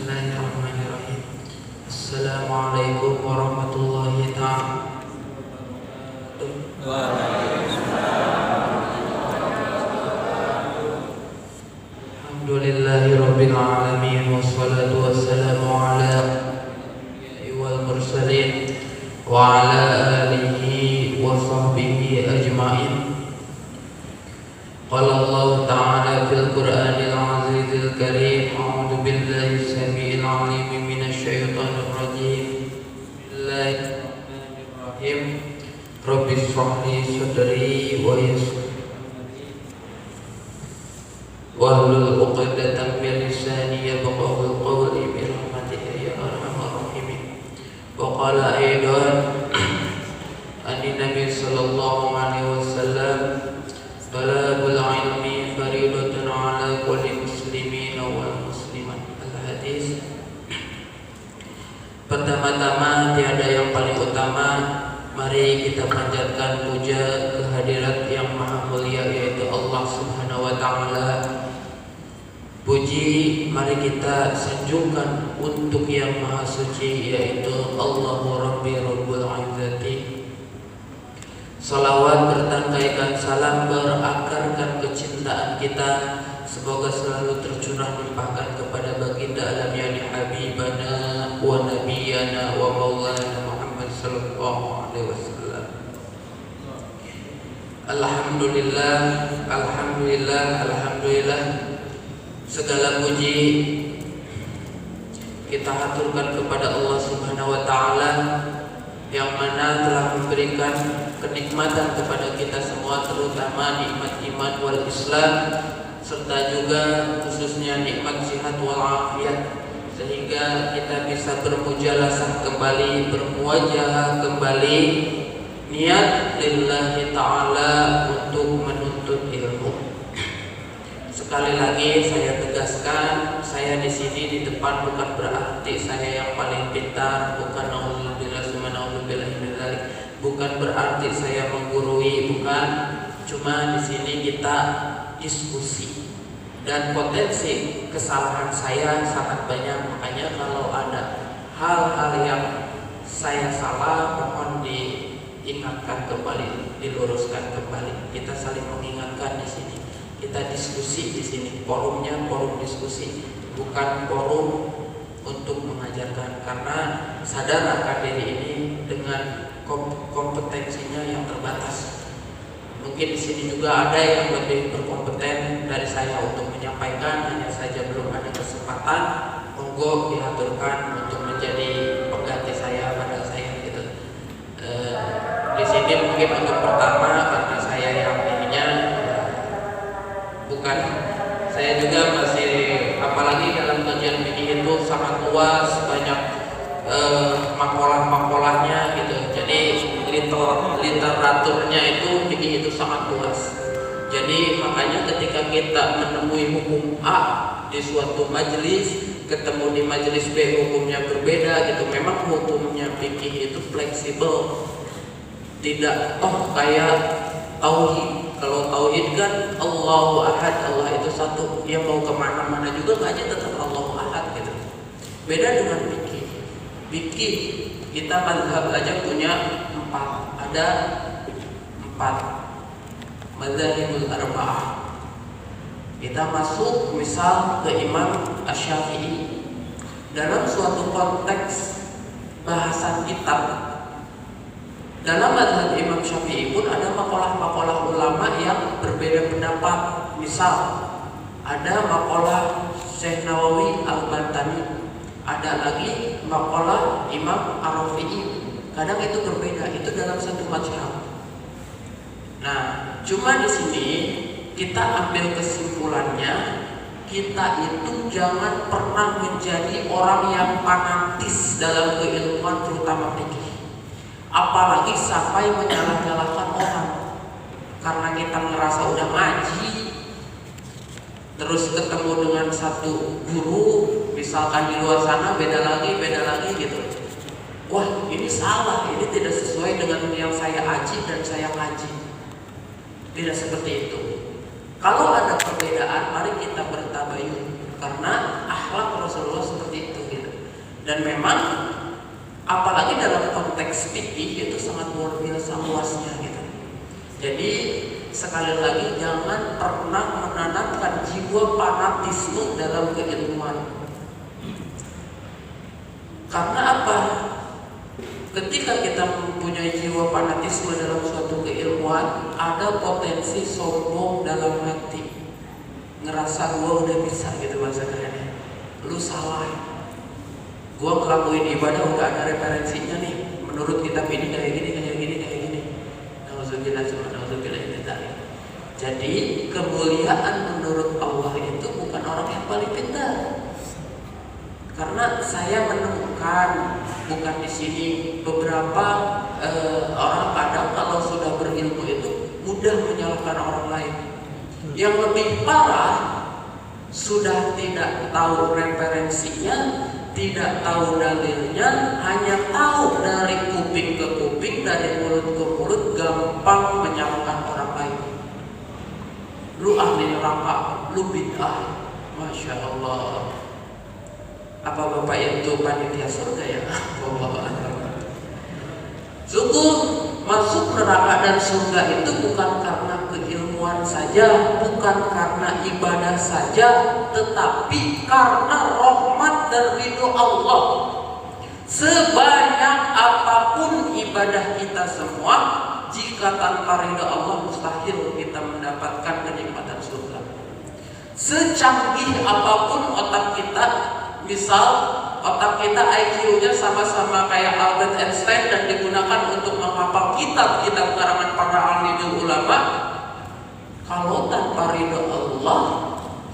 Bismillahirrahmanirrahim. Assalamualaikum warahmatullahi ta'ala. Alhamdulillahi rabbil alamin, wassalatu wassalamu ala wal mursalin wa ala alihi wa sahbihi ajma'in. Qala Allah ta'ala fil Qur'anil azizil karim, a'udzu billahi samii'il 'aliim minasy syaithanir rajim. Bismillahirrahmanirrahim. Rabbi shrah li sadri wa yassir wahlul 'uqdatam min lisani yafqahu qawli bi rahmatika ya arhamar rahimin. Wa qala aidan an-nabi sallallahu alaihi wasallam, talabul ilmi faridatun ala kulli muslimin wal muslimat. Al-hadis. Pertama-tama, tiada yang paling utama, mari kita panjatkan puja kehadirat yang maha mulia, yaitu Allah Subhanahu wa ta'ala. Puji mari kita sanjungkan untuk yang maha suci, yaitu Allahu Rabbi Rabbul Izzati. Salawat bertangkaikan salam berakarkan kecintaan kita semoga selalu tercurah limpahkan kepada baginda alam yani habibana wa nabiyana wa maulana Muhammad sallallahu alaihi wasallam. Alhamdulillah, alhamdulillah, alhamdulillah. Segala puji kita haturkan kepada Allah Subhanahu wa ta'ala yang mana telah memberikan kenikmatan kepada kita semua, terutama nikmat iman wal Islam, serta juga khususnya nikmat sihat wal afiat, sehingga kita bisa bermujalasah kembali, bermuwajahah kembali, niat lillahi ta'ala untuk menuntut ilmu. Sekali lagi saya tegaskan, saya di sini di depan bukan berarti saya yang paling pintar, bukan naudzubillah summa naudzubillah min dzalik, bukan berarti saya menggurui, bukan. Cuma di sini kita diskusi dan potensi kesalahan saya sangat banyak, makanya kalau ada hal-hal yang saya salah mohon diingatkan kembali, diluruskan kembali. Kita saling mengingatkan di sini. Kita diskusi di sini, forumnya forum diskusi, bukan forum untuk mengajarkan, karena sadar akan diri ini dengan kompetensinya yang terbatas. Mungkin di sini juga ada yang lebih berkompeten dari saya untuk menyampaikan, hanya saja belum ada kesempatan. Monggo diaturkan untuk menjadi pengganti saya pada saya gitu. Di sini mungkin untuk pertama karena saya yang ininya bukan, saya juga masih, apalagi dalam kajian fikih itu sangat luas, banyak makalah-makalahnya gitu. Jadi literaturnya itu fikih itu sangat luas. Jadi makanya ketika kita menemui hukum A di suatu majelis, ketemu di majelis B hukumnya berbeda gitu. Memang hukumnya fikih itu fleksibel, tidak toh kayak tauhid. Kalau tauhid kan Allahu Ahad, Allah itu satu, yang mau kemana-mana juga ngaji tetap Allahu Ahad gitu. Beda dengan fikih. Fikih kita mazhab aja punya 4, ada 4 mazhabul arba'ah. Kita masuk misal ke Imam Asy-Syafi'i, dalam suatu konteks bahasan kitab, dalam mazhab Imam Syafi'i pun ada makalah-makalah ulama yang berbeda pendapat. Misal ada makalah Syekh Nawawi Al-Bantani, ada lagi makalah Imam Ar-Rafi'i. Kadang itu berbeda, itu dalam satu mazhab. Nah, cuma di sini kita ambil kesimpulannya, kita itu jangan pernah menjadi orang yang fanatis dalam keilmuan, terutama fikih. Apalagi sampai menyalah-nyalahkan orang karena kita ngerasa udah ngaji, terus ketemu dengan satu guru misalkan di luar sana beda lagi gitu. Wah, ini salah, ini tidak sesuai dengan yang saya aji dan saya ngaji. Tidak seperti itu. Kalau ada perbedaan, mari kita bertabayun, karena akhlak Rasulullah seperti itu. Dan memang apalagi dalam konteks fikih itu sangat luar biasa luasnya gitu. Jadi sekali lagi jangan pernah menanamkan jiwa fanatisme dalam keilmuan. Karena apa? Ketika kita mempunyai jiwa fanatisme dalam suatu keilmuan, ada potensi sombong dalam hati. Ngerasa gua udah bisa gitu bahasa kerennya. Lu salah. Gua ngelakuin ibadah udah ada referensinya nih. Menurut kitab ini kayak gini, kayak gini, kayak gini. Jadi kemuliaan menurut Allah itu bukan orang yang paling pintar. Karena saya menemukan bukan di sini beberapa orang kadang kalau sudah berilmu itu mudah menyalahkan orang lain. Yang lebih parah sudah tidak tahu referensinya, tidak tahu dalilnya, hanya tahu dari kuping ke kuping, dari mulut ke mulut, gampang menyalahkan orang lain. Lu ahli neraka, lu bid'ah, masya Allah. Apa bapak itu panitia surga ya? Sungguh masuk neraka dan surga itu bukan karena keilmuan saja, bukan karena ibadah saja, tetapi karena rahmat dan ridho Allah. Sebanyak apapun ibadah kita semua, jika tanpa ridho Allah mustahil kita mendapatkan kenikmatan surga. Secanggih apapun otak kita, misal otak kita IQ-nya sama-sama kayak Albert Einstein dan digunakan untuk menghafal kitab-kitab karangan para alim ulama, kalau tanpa ridho Allah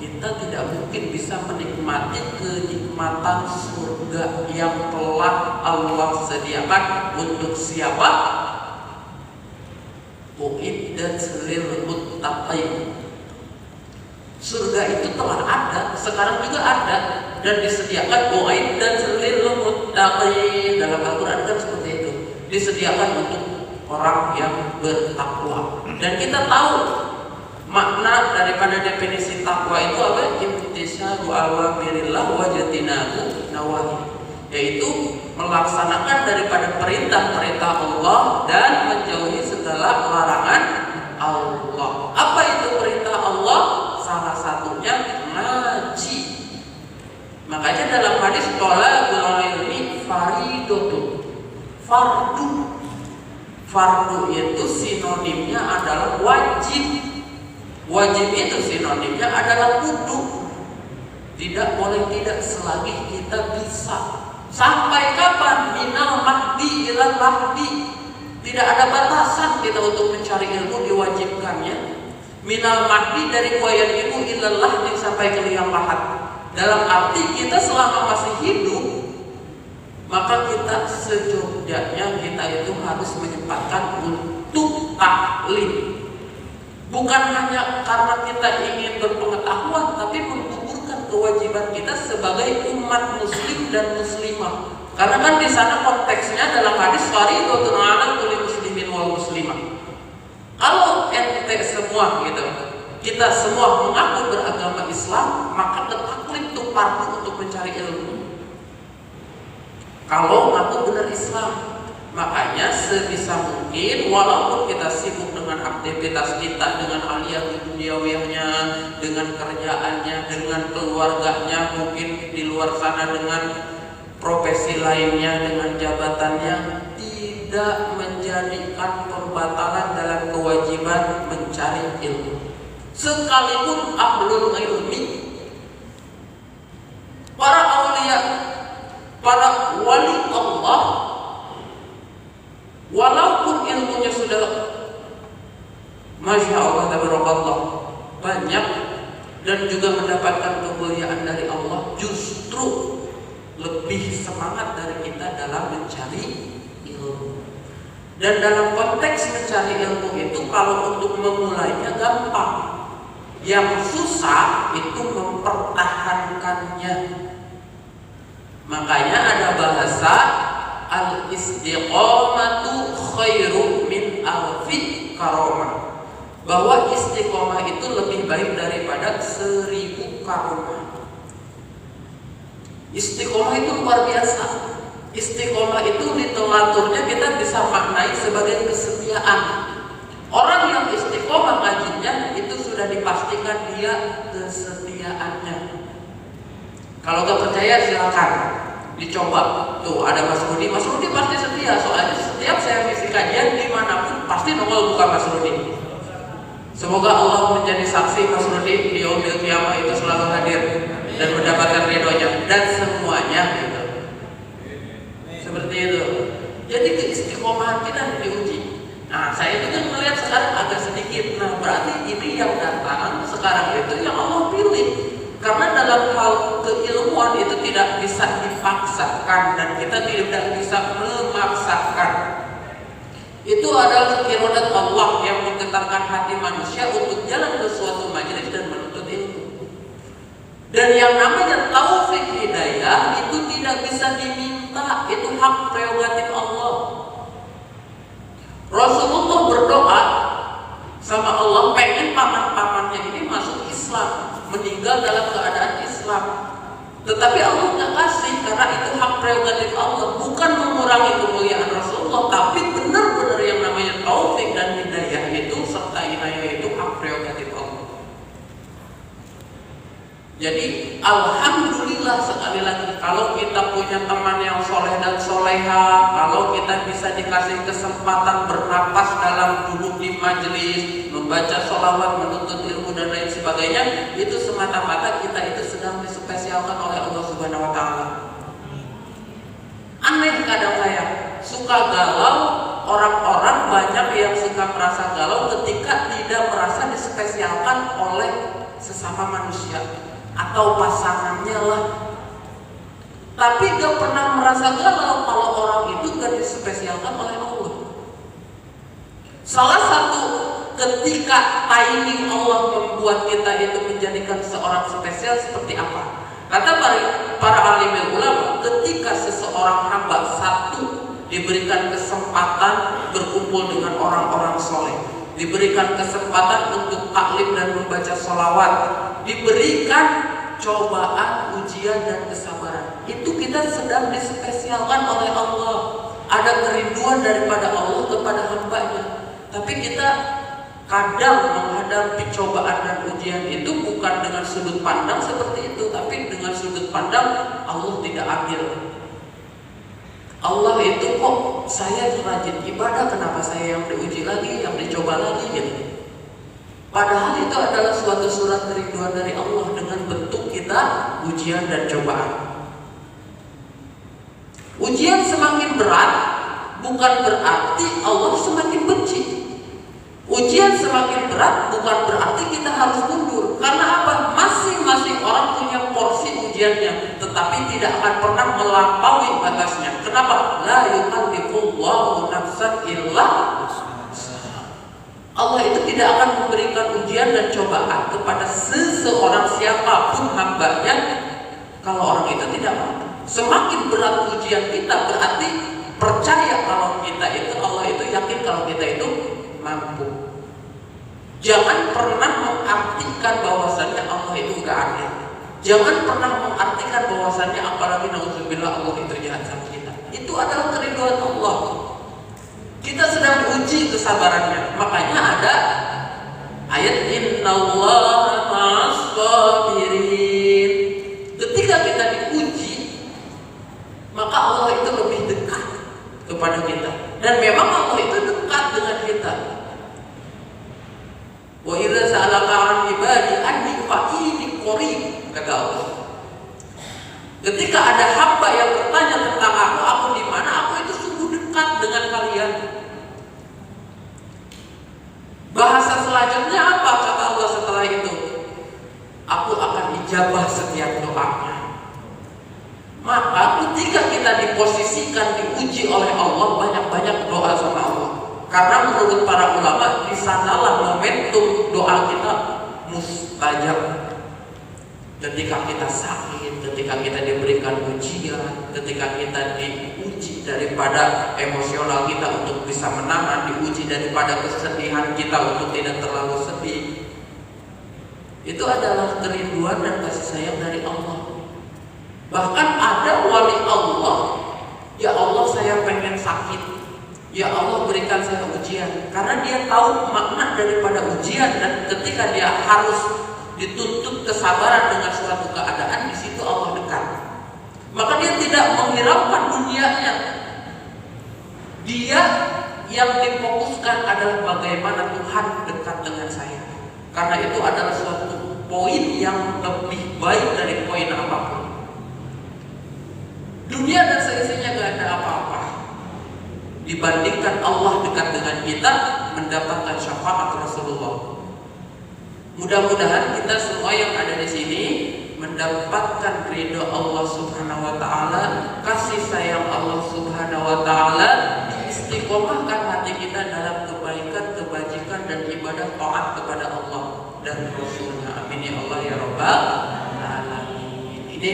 kita tidak mungkin bisa menikmati kenikmatan surga yang telah Allah sediakan untuk siapa? Uiddat lil muttaqin. Surga itu telah ada, sekarang juga ada dan disediakan uiddat lil muttaqin. Dalam Al-Qur'an kan seperti itu. Disediakan untuk orang yang bertakwa. Dan kita tahu makna daripada definisi takwa itu apa? Imtisalu awamirillah wa jatinabu nawahi, yaitu melaksanakan daripada perintah-perintah Allah dan menjauhi segala larangan Allah. Apa itu perintah Allah? Salah satunya ngaji. Makanya dalam hadis thalabul ilmi faridotun, fardu. Fardu itu sinonimnya adalah wajib. Wajib itu sinonimnya adalah kudu. Tidak boleh tidak selagi kita bisa. Sampai kapan? Minal mahdi ilal mahdi. Tidak ada batasan kita untuk mencari ilmu, diwajibkannya. Minal mahdi dari buayan ibu ilal lahdi sampai ke liang lahat. Dalam arti kita selama masih hidup, maka kita sejujurnya kita itu harus menyempatkan untuk taklim. Bukan hanya karena kita ingin berpengetahuan, tapi menggugurkan kewajiban kita sebagai umat muslim dan muslimah. Karena kan di sana konteksnya dalam hadis fardhun 'ala kulli muslimin wal muslimah. Kalau ente semua gitu, kita semua mengaku beragama Islam, maka taklim itu fardu untuk mencari ilmu. Kalau mengaku benar Islam, makanya sebisa mungkin walaupun kita sibuk dengan aktivitas kita, dengan aliyah duniawiyahnya, dengan kerjaannya, dengan keluarganya, mungkin di luar sana dengan profesi lainnya, dengan jabatannya, tidak menjadikan pembatalan dalam kewajiban mencari ilmu. Sekalipun ahlul ilmi, para aulia, para wali Allah, walaupun ilmunya sudah masya Allah tabarakallah banyak dan juga mendapatkan kemuliaan dari Allah, justru lebih semangat dari kita dalam mencari ilmu. Dan dalam konteks mencari ilmu itu, kalau untuk memulainya gampang, yang susah itu mempertahankannya. Makanya ada bahasa al-istiqomatu khairu min alfi karomah, bahwa istiqomah itu lebih baik daripada 1000 karomah. Istiqomah itu luar biasa. Istiqomah itu literaturnya kita bisa maknai sebagai kesetiaan. Orang yang istiqomah ngajinya itu sudah dipastikan dia kesetiaannya. Kalau gak percaya silakan dicoba. Tuh ada Mas Rudi pasti setia. Soalnya setiap saya misi kajian dimanapun pasti nongol buka Mas Rudi. Semoga Allah menjadi saksi Mas Rudi di yaumil qiyamah itu selalu hadir dan mendapatkan ridhonya dan semuanya gitu. Seperti itu. Jadi keistiqomahan kita diuji. Nah, saya itu kan melihat sekarang agak sedikit. Nah, berarti ini yang datang sekarang itu yang Allah pilih. Karena dalam hal keilmuan itu tidak bisa dipaksakan dan kita tidak bisa memaksakan. Itu adalah iradat Allah yang menggetarkan hati manusia untuk jalan ke suatu majelis dan menuntut ilmu. Dan yang namanya taufik hidayah itu tidak bisa diminta, itu hak prerogatif Allah. Rasulullah berdoa sama Allah pengen paman-pamannya ini masuk Islam, meninggal dalam keadaan Islam. Tetapi Allah nggak kasih karena itu hak prerogatif Allah, bukan mengurangi kemuliaan Rasulullah, tapi benar-benar yang namanya taufik dan hidayah itu serta inayah itu hak prerogatif Allah. Jadi alhamdulillah sekali lagi kalau kita punya teman yang soleh dan soleha, kalau kita bisa dikasih kesempatan bernapas dalam duduk di majelis, membaca sholawat, menuntut ilmu dan lain sebagainya, itu semata-mata kita itu sedang dispesialkan oleh Allah Subhanahu Wa Taala. Aneh kadang saya suka galau, orang-orang banyak yang suka merasa galau ketika tidak merasa dispesialkan oleh sesama manusia atau pasangannya lah. Tapi gak pernah merasa galau kalau orang itu gak dispesialkan oleh Allah. Salah satu ketika timing Allah membuat kita itu menjadikan seorang spesial seperti apa? Kata para alimul ulama, ketika seseorang hamba satu diberikan kesempatan berkumpul dengan orang-orang soleh, diberikan kesempatan untuk taklim dan membaca sholawat, diberikan cobaan, ujian dan kesabaran, itu kita sedang dispesialkan oleh Allah. Ada kerinduan daripada Allah kepada hambanya. Tapi kita kadang menghadapi cobaan dan ujian itu bukan dengan sudut pandang seperti itu, tapi dengan sudut pandang Allah tidak adil. Allah itu kok saya rajin ibadah, kenapa saya yang diuji lagi, yang dicoba lagi gitu. Padahal itu adalah suatu surat kerinduan dari Allah dengan bentuk kita ujian dan cobaan. Ujian semakin berat bukan berarti Allah semakin benci. Ujian semakin berat bukan berarti kita harus mundur. Karena apa? Masing-masing orang punya porsi ujiannya, tetapi tidak akan pernah melampaui batasnya. Kenapa? La yukallifullahu nafsan illa Allah itu tidak akan memberikan ujian dan cobaan kepada seseorang siapapun hambanya kalau orang itu tidak mampu. Semakin berat ujian kita berarti percaya kalau kita itu, Allah itu yakin kalau kita itu mampu. Jangan pernah mengartikan bahwasannya Allah itu gak adil. Jangan pernah mengartikan bahwasannya apalagi nauzubillah Allah itu jahat sama kita. Itu adalah kerinduan Allah. Kita sedang diuji kesabarannya. Makanya ada ayat innallaha ma'as sabirin. Ketika kita diuji, maka Allah itu lebih dekat kepada kita. Dan memang Allah itu dekat dengan kita. Wa idza sa'alaka 'an ibadi anni fa inni qarib, kata Allah. Ketika ada hamba yang bertanya tentang aku di mana, aku itu sungguh dekat dengan kalian. Bahasa selanjutnya apa kata Allah setelah itu? Aku akan ijabah setiap doanya. Maka ketika kita diposisikan diuji oleh Allah, banyak-banyak doa sama Allah. Karena menurut para ulama di sanalah momentum doa kita mustajab. Ketika kita sakit, ketika kita diberikan ujian, ketika kita diuji daripada emosional kita untuk bisa menahan, diuji daripada kesedihan kita untuk tidak terlalu sedih, itu adalah kerinduan dan kasih sayang dari Allah. Bahkan ada wali Allah, ya Allah saya pengen sakit, ya Allah berikan saya ujian, karena dia tahu makna daripada ujian, dan ketika dia harus dituntut kesabaran dengan suatu keadaan, di situ Allah dekat. Maka dia tidak menghiraukan dunianya. Dia yang difokuskan adalah bagaimana Tuhan dekat dengan saya. Karena itu adalah suatu poin yang lebih baik dari poin apapun. Dunia dan seisinya gak ada apa-apa dibandingkan Allah dekat dengan kita, mendapatkan syafaat Rasulullah. Mudah-mudahan kita semua yang ada di sini mendapatkan ridho Allah Subhanahu wa taala, kasih sayang Allah Subhanahu wa taala, diistiqomahkan hati kita dalam kebaikan, kebajikan dan ibadah taat kepada Allah dan Rasulnya. Amin ya Allah ya Rabbal alamin. Ini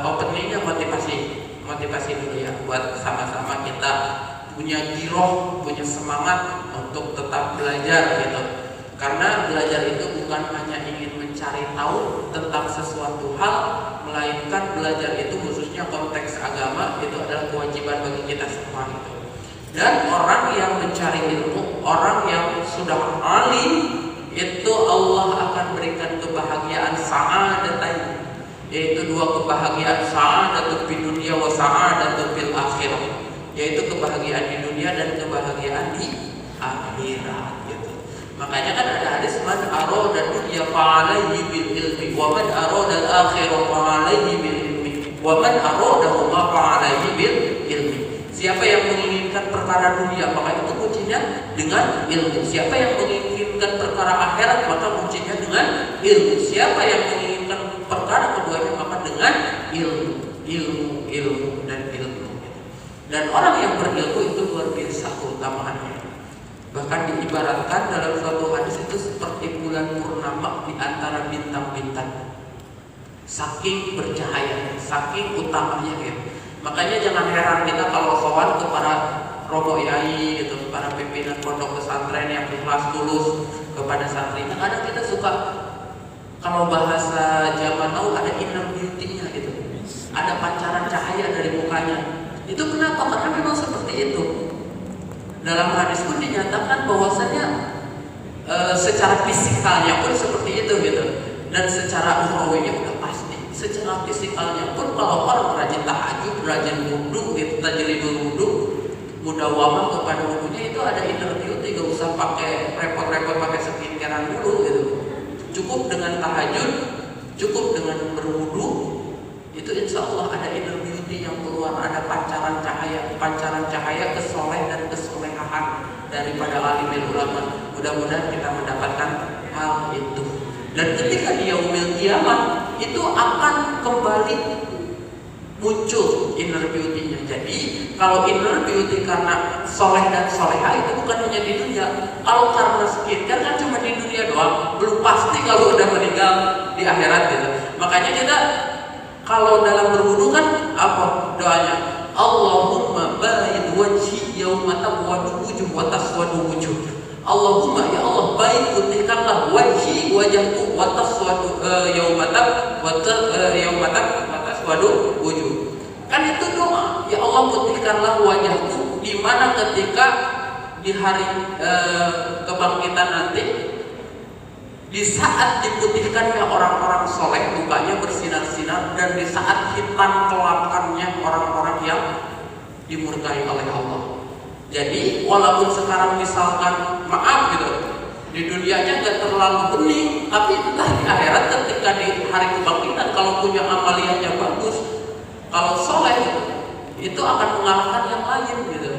openingnya motivasi dulu ya, buat sama-sama kita punya giroh, punya semangat untuk tetap belajar gitu. Karena belajar itu bukan hanya ingin mencari tahu tentang sesuatu hal, melainkan belajar itu khususnya konteks agama itu adalah kewajiban bagi kita semua gitu. Dan orang yang mencari ilmu, orang yang sudah alim, itu Allah akan berikan kebahagiaan sa'adatain, yaitu dua kebahagiaan, sa'adatu fid dunya wa sa'adatu fil akhirah, yaitu kebahagiaan di dunia dan kebahagiaan di akhirat gitu. Makanya kan ada hadis, man arada dunya fa'alaihi bil ilmi wa man arada al akhirah fa'alaihi bil ilmi wa man aradahuma fa'alaihi bil ilmi. Siapa yang menginginkan perkara dunia, maka itu kuncinya dengan ilmu. Siapa yang menginginkan perkara akhirat, maka kuncinya dengan ilmu. Siapa yang menginginkan perkara keduanya, maka dengan ilmu, dan ilmu. Dan orang yang berilmu itu luar biasa keutamaannya. Bahkan diibaratkan dalam suatu hadis itu seperti bulan purnama di antara bintang-bintang. Saking bercahayanya, saking utamanya ya. Makanya jangan heran kita kalau sowan kepada robo yai gitu, para pimpinan pondok pesantren yang ikhlas tulus kepada santrinya. Kadang kita suka, kalau bahasa zaman now, ada inner beauty-nya gitu. Ada pancaran cahaya dari mukanya. Itu kenapa? Karena memang seperti itu. Dalam hadis pun dinyatakan bahwasanya secara fisikalnya pun seperti itu gitu. Dan secara ukhrawinya udah pasti. Secara fisikalnya pun kalau orang rajin tahajud, rajin wudu, gitu, tajridul wudu, mudawamah kepada wudunya, itu ada inner beauty. Gak usah pakai repot-repot pakai skincarean dulu gitu. Cukup dengan tahajud, cukup dengan berwudu, itu insya Allah ada inner beauty yang keluar, ada pancaran cahaya kesoleh dan kesolehan daripada alimul ulama. Mudah-mudahan kita mendapatkan hal itu. Dan ketika di yaumil qiyamah itu akan kembali muncul inner beauty-nya. Jadi kalau inner beauty karena soleh dan soleha itu bukan hanya di dunia. Kalau karena skincare kan cuma di dunia doang, belum pasti kalau udah meninggal di akhirat gitu. Makanya kita kalau dalam berwudu kan apa doanya? Allahumma ba'id wajhi yauma tabwadu wujuh wa taswadu wujuh. Allahumma ya Allah, baik putihkanlah wajhi, wajahku, wa taswadu yauma taswadu wujuh. Kan itu doa. Ya Allah, putihkanlah wajahku, di mana ketika di hari kebangkitan nanti, di saat diputihkannya orang-orang soleh, mukanya bersinar-sinar, dan di saat hitam kelakannya orang-orang yang dimurkai oleh Allah. Jadi walaupun sekarang misalkan maaf gitu, di dunianya gak terlalu bening, tapi entah di akhirat ketika di hari kebangkitan, kalau punya amaliyahnya bagus, kalau soleh, itu akan mengalahkan yang lain gitu.